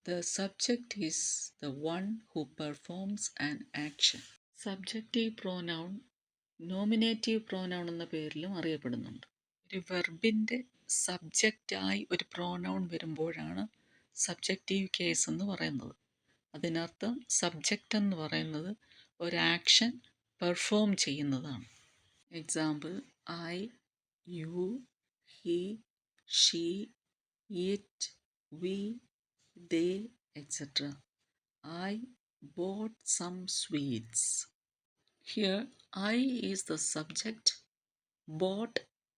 The subject is the one who performs an action. Subjective pronoun nominative pronoun എന്ന പേരിലും അറിയപ്പെടുന്നുണ്ട്. ഒരു വെർബിൻ്റെ സബ്ജക്റ്റായി ഒരു പ്രോനൗൺ വരുമ്പോഴാണ് സബ്ജക്റ്റീവ് കേസ് എന്ന് പറയുന്നത്. അതിനർത്ഥം സബ്ജക്റ്റ് എന്ന് പറയുന്നത് ഒരു ആക്ഷൻ പെർഫോം ചെയ്യുന്നതാണ്. Example: I, you, he, she, it, we, they, etcetera. I bought some sweets. Here, I is the subject, bought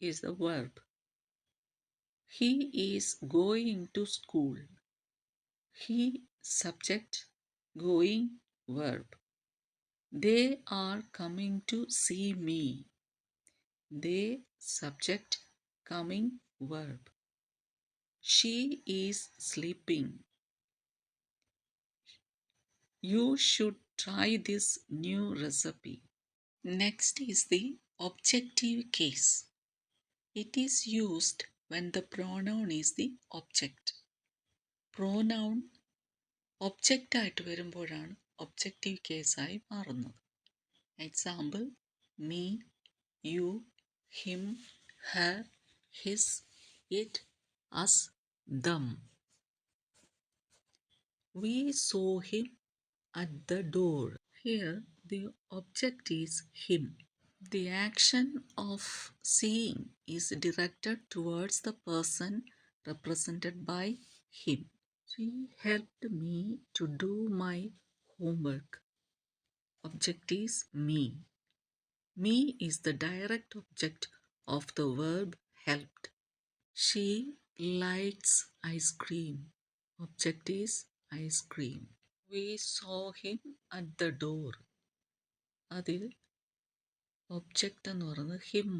is the verb. He is going to school. He, subject, going, verb. They are coming to see me. They, subject, coming, verb. She is sleeping. You should try this new recipe. Next is the objective case. It is used when the pronoun is the object. Pronoun object ആയിട്ട് വരുമ്പോഴാണ് objective കേസായി മാറുന്നത്. Example: me, you, him, her, his, it, us, them. We saw him at the door. Here the object is him. The action of seeing is directed towards the person represented by him. She helped me to do my homework. Object is me. Me is the direct object of the verb helped. She likes ice cream. Object is ice cream. We saw him at the door. അതിൽ object എന്ന് പറയുന്നത് him